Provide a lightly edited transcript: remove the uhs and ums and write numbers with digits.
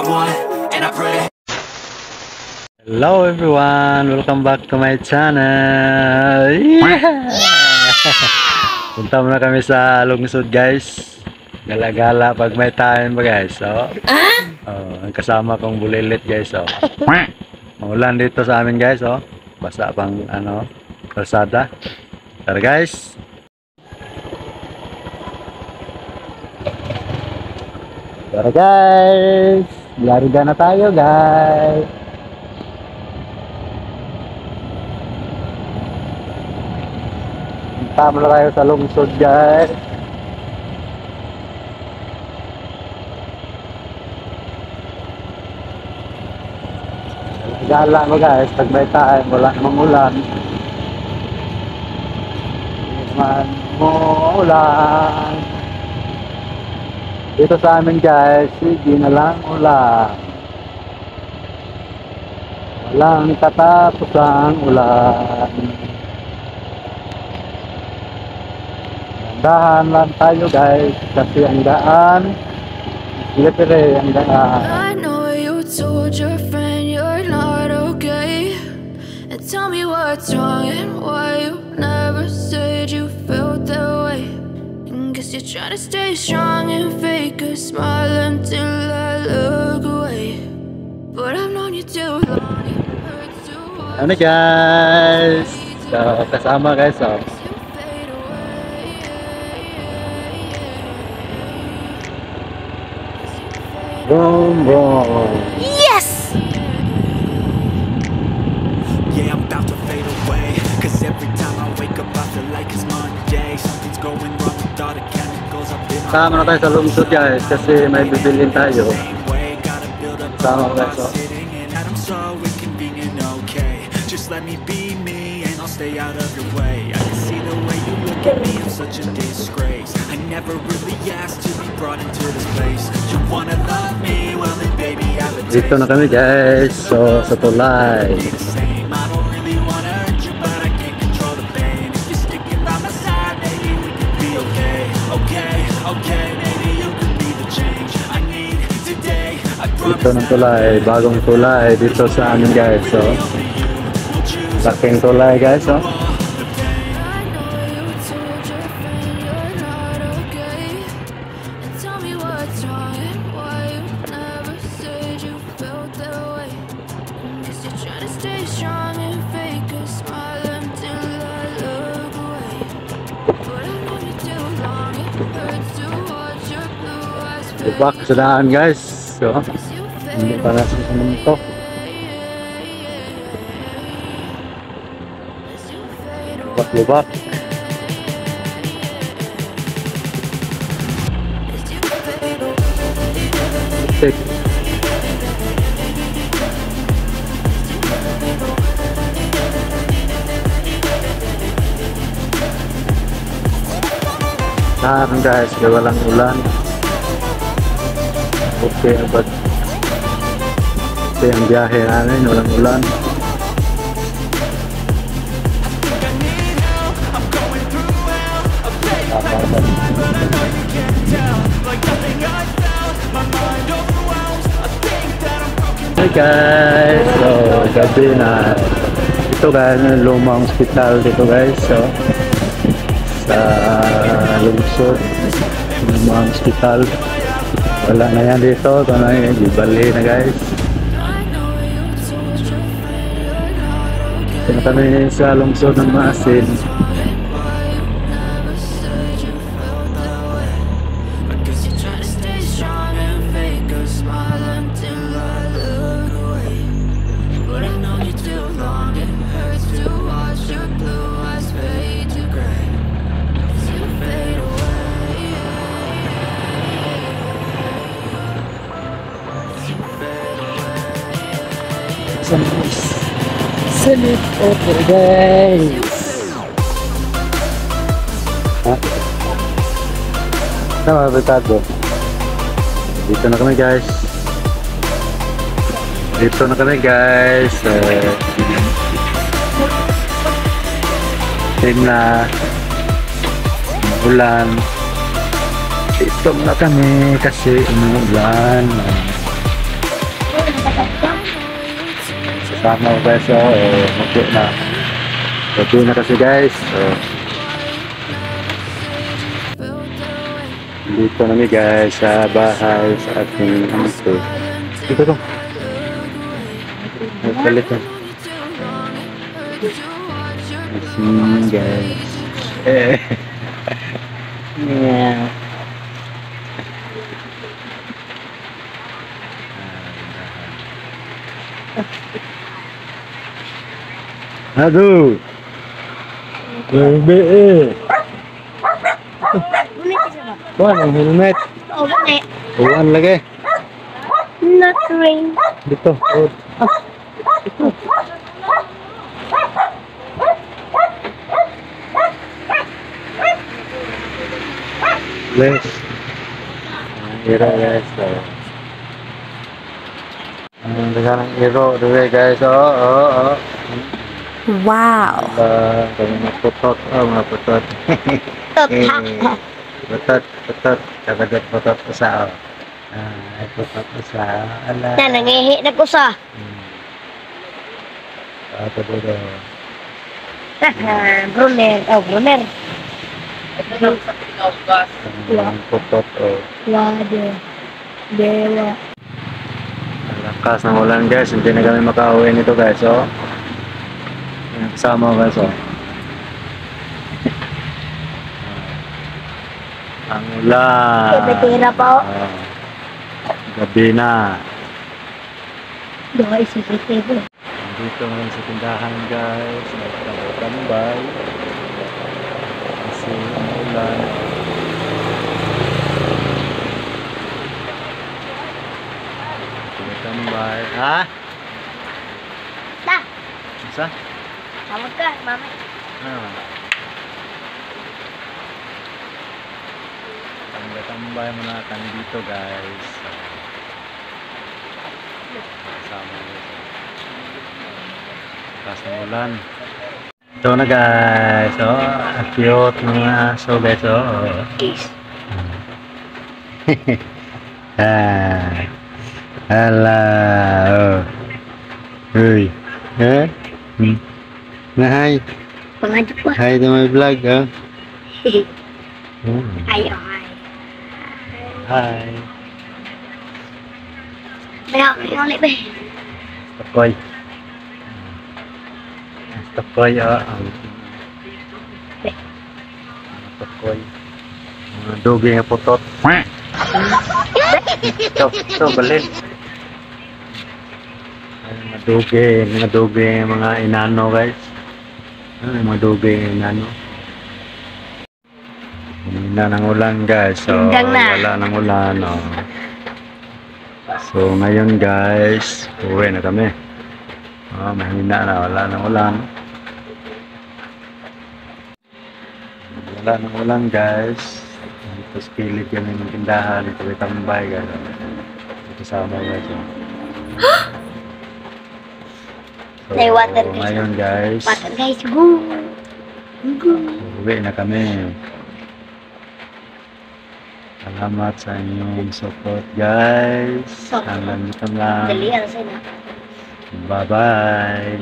want, and I pray. Hello everyone, welcome back to my channel. Yeah! Punta muna kami sa lungsod guys. Gala-gala pag may time ba guys. So, ang kasama kong bulilit guys. So, maulan dito sa amin guys. Oh. Basa pang kalsada. Tara guys. Tara guys. Larga na tayo guys. Tama na tayo sa lungsod guys. Gala mo guys, pag may time, wala namang ulan. Man mo ulan. Dito sa amin guys, sige na lang ulan. Walang katapusang ulan. Dahan lang tayo guys, kasi ang daan slippery ang daan. I know you told your friend you're not okay, and tell me what's wrong and why you never said you felt that way. And guess you're trying to stay strong and fake a smile until I look away. But I've known you too long, it hurts to watch. Ano guys, so, kasama guys. So, boom, boom. Yes! Yeah, I'm about to fade away, cause every time I wake up I feel like it's Monday. Something's going wrong with all the chemicals up in my Sama na tayo sa lungsod guys, kasi may bibilin tayo. Sama guys. So. I'm so inconvenient, okay. Just let me be me and I'll stay out of your way. I can see the way you look at me, I'm such a disgrace. I never really asked to be brought into this place. You wanna love me, well then baby I have a taste. Dito na kami guys, so sa tulay. I don't really wanna hurt you, but I can't control the pain. If you're sticking by my side, maybe we could be okay. Okay, maybe you could be the change I need today. I promise. Dito ng tulay, bagong tulay dito sa amin guys. So, laking tulay guys. So. Lubak sa daan guys. So, hindi pa nasin sa ito. Lubak. Take. Tahan guys, walang ulan. Okay, but ito yung biyahe namin, walang ulan. Hey guys, so gabi na. Ito guys, lumang hospital dito guys. So sa lungsod, lumang hospital. Wala na yan dito, ito na yung ibali na guys. Ito na kami sa lungsod ng Maasin. Salute over guys. Tama betado. Dito na kami guys. Time na ulan. Dito na kami kasi umuulan. Kasama ko guys, muti na. Gabi na kasi guys. Dito na guys sa bahay sa ating amito. Dito to. Palit na. Guys. Yeah. Aduh. Bebe. Bukan ang helmet. Oh, bakit? Uwan lagi. Not rain. Dito. Dito. Les. Hero guys. Ang dagang hero dulu guys. Wow. Kami maputot. Maputot. Putot. Kagadot putot usa. Putot usa. Ala. Na nangihi na ko sa. Ato dito. Brunner. Oh, Brunner. Putot. Wado. Dewa. Lakas ng ulan guys. Hindi na kami makauwi nito guys. Kasama guys. Ang ulan. Betira pa. Gabi na. Doa CCTV. Dito ngayon sa tindahan guys. Nagtambay. Kasi ang ulan. Tambay. Ha? Ta. Isa? Tawag ka, mama. Tambay mo na kami dito guys. Kasama guys. Lakas ng ulan. Ito na guys. Cute mga aso guys. Hala. Uy. Hi. Pangadyo pa. Hi to my vlog. Ayo, Hi. Bayaw ulit ba? Stokoy. Stokoy. Stokoy. Dogi nga putot. Ito, balin. Mga dogi, mga inano guys. Mga dogi, inano. Humina ng ulan guys. Wala ng ulan. So ngayon guys, uwi na kami. Mahina na, wala ng ulan. Wala ng ulan guys. Ito sa kilid kami ng tindahan. Ito may tambay guys. Ito kasama guys. So water guys. ngayon guys, Water guys, go. uwi na kami. Salamat sa inyong support guys. Hanggang dito lang. Dali, ano sa'yo na? Bye bye.